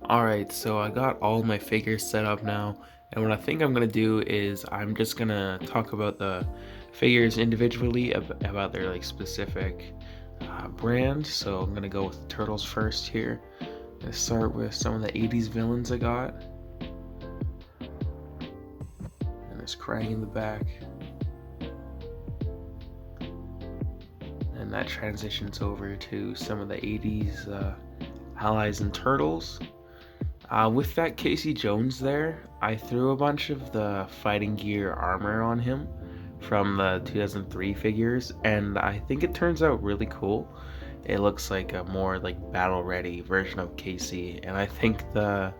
Alright, so I got all my figures set up now, and what I think I'm gonna do is I'm just gonna talk about the figures individually about their like specific brand. So I'm gonna go with Turtles first here. I'm gonna start with some of the 80s villains I got. And there's Krang in the back. And that transitions over to some of the 80s allies and turtles. With that Casey Jones there, I threw a bunch of the fighting gear armor on him from the 2003 figures, and I think it turns out really cool. It looks like a more like battle ready version of Casey, and I think the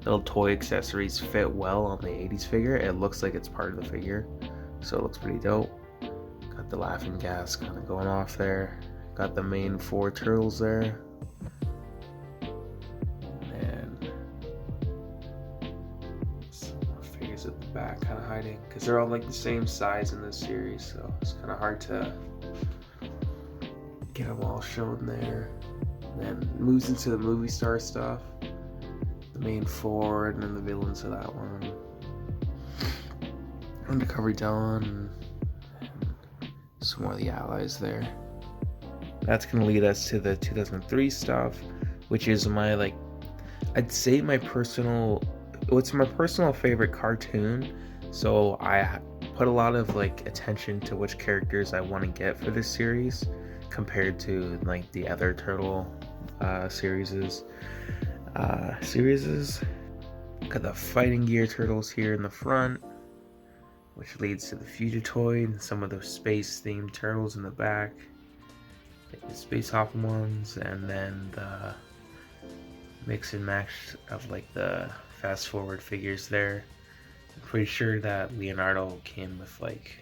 little toy accessories fit well on the 80s figure. It looks like it's part of the figure, so it looks pretty dope. Got the laughing gas kind of going off there. Got the main four turtles there. At the back kind of hiding because they're all like the same size in this series, so it's kind of hard to get them all shown there. And then moves into the movie star stuff, the main four, and then the villains of that one. Undercover Dawn, and some more of the allies there. That's gonna lead us to the 2003 stuff, which is my I'd say my personal favorite cartoon, so I put a lot of attention to which characters I want to get for this series compared to like the other turtle series. Got the fighting gear turtles here in the front, which leads to the Fugitoid and some of the space themed turtles in the back, like the space hop ones, and then the mix and match of like the fast forward figures there. I'm pretty sure that Leonardo came with like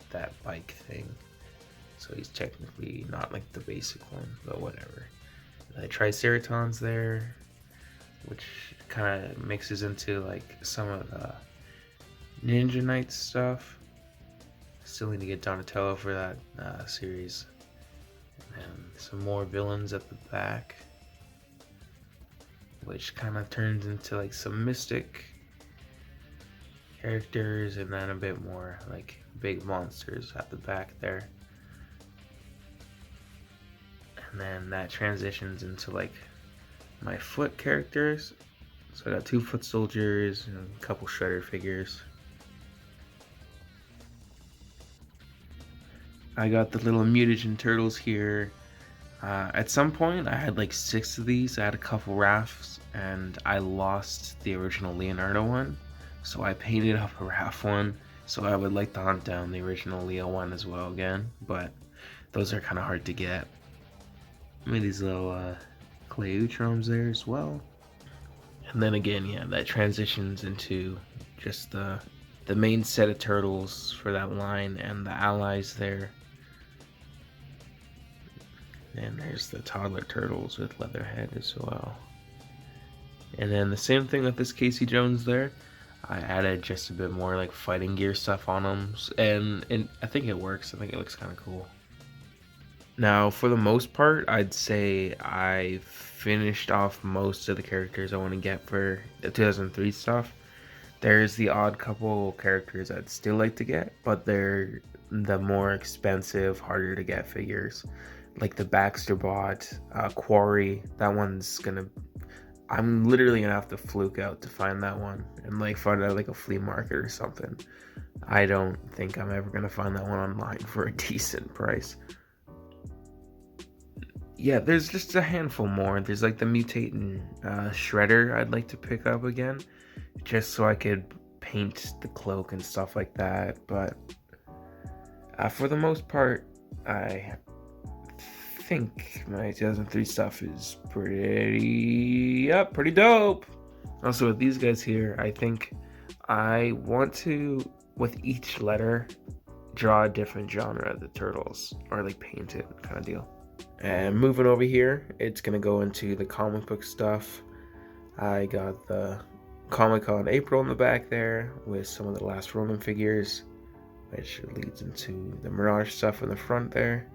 that bike thing, so he's technically not like the basic one, but whatever. The Triceratons there, which kind of mixes into like some of the Ninja Knights stuff. Still need to get Donatello for that series. And some more villains at the back, which kind of turns into like some mystic characters, and then a bit more like big monsters at the back there. And then that transitions into like my foot characters. So I got two foot soldiers and a couple shredder figures. I got the little mutagen turtles here. At some point, I had like 6 of these. I had a couple rafts, and I lost the original Leonardo one, so I painted up a raft one. So I would like to hunt down the original Leo one as well again, but those are kind of hard to get. I made these little clay Utroms there as well. And then again, yeah, that transitions into just the main set of turtles for that line and the allies there. And there's the toddler turtles with Leatherhead as well. And then the same thing with this Casey Jones there. I added just a bit more like fighting gear stuff on them, and I think it works. I think it looks kind of cool. Now, for the most part, I'd say I finished off most of the characters I want to get for the 2003 stuff. There's the odd couple characters I'd still like to get, but they're the more expensive, harder to get figures. Like the Baxter bot, Quarry, that one's I'm literally gonna have to fluke out to find that one and like find out like a flea market or something. I don't think I'm ever gonna find that one online for a decent price. Yeah, there's just a handful more. There's like the mutating shredder I'd like to pick up again, just so I could paint the cloak and stuff like that. But for the most part, I think my 2003 stuff is pretty dope. Also with these guys here, I think I want to, with each letter, draw a different genre of the turtles, or like paint it kind of deal. And moving over here, it's gonna go into the comic book stuff. I got the Comic-Con April in the back there with some of the Last Roman figures, which leads into the Mirage stuff in the front there.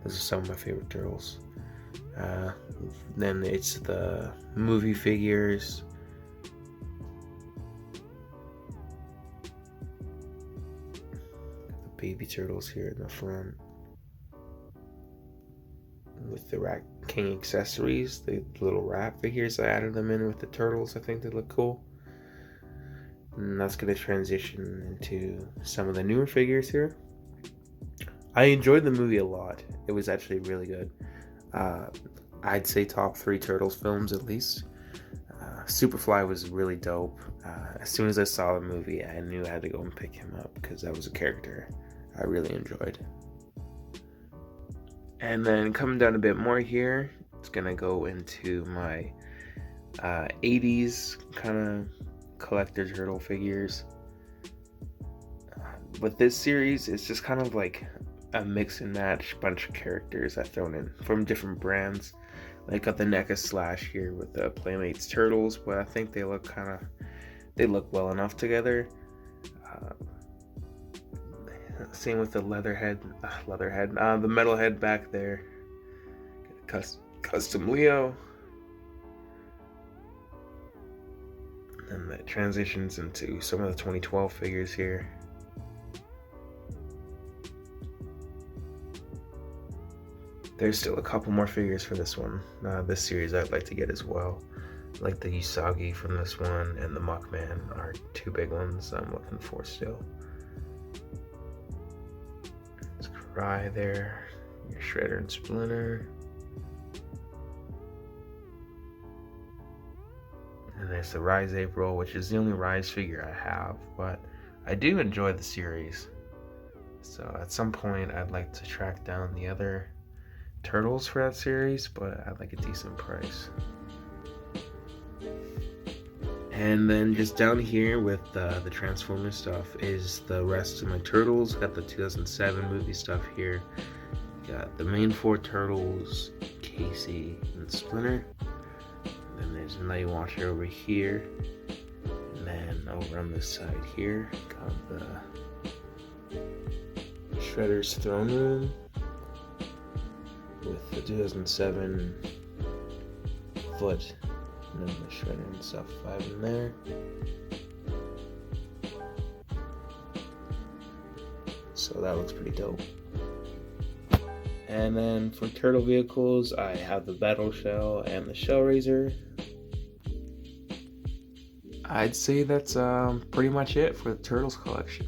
Those are some of my favorite turtles. Then it's the movie figures. The baby turtles here in the front. With the Rat King accessories, the little rat figures, I added them in with the turtles. I think they look cool. And that's going to transition into some of the newer figures here. I enjoyed the movie a lot. It was actually really good. I'd say top 3 Turtles films at least. Superfly was really dope. As soon as I saw the movie, I knew I had to go and pick him up because that was a character I really enjoyed. And then coming down a bit more here, it's gonna go into my 80s kind of collector turtle figures. With this series, it's just kind of like a mix and match bunch of characters I've thrown in from different brands. I got the NECA Slash here with the Playmates Turtles, but I think they look well enough together. Same with the Leatherhead, the Metalhead back there. Custom Leo. And that transitions into some of the 2012 figures here. There's still a couple more figures for this one. This series I'd like to get as well. Like the Usagi from this one and the Muckman are 2 big ones I'm looking for still. There's Cry there, your Shredder and Splinter. And there's the Rise April, which is the only Rise figure I have, but I do enjoy the series. So at some point I'd like to track down the other Turtles for that series, but at like a decent price. And then just down here with the Transformers stuff is the rest of my Turtles. Got the 2007 movie stuff here. Got the main 4 Turtles, Casey, and Splinter. Then there's a Night Watcher over here. And then over on this side here, got the Shredder's Throne Room with the 2007 Foot. And then the Shredder and stuff 5 in there. So that looks pretty dope. And then for turtle vehicles, I have the Battle Shell and the Shell Razor. I'd say that's pretty much it for the Turtles collection.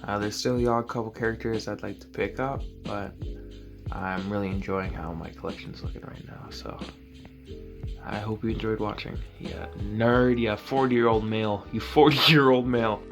There's still the odd couple characters I'd like to pick up, but I'm really enjoying how my collection's looking right now, so I hope you enjoyed watching. Yeah, nerd, yeah, 40-year-old male. You 40-year-old male.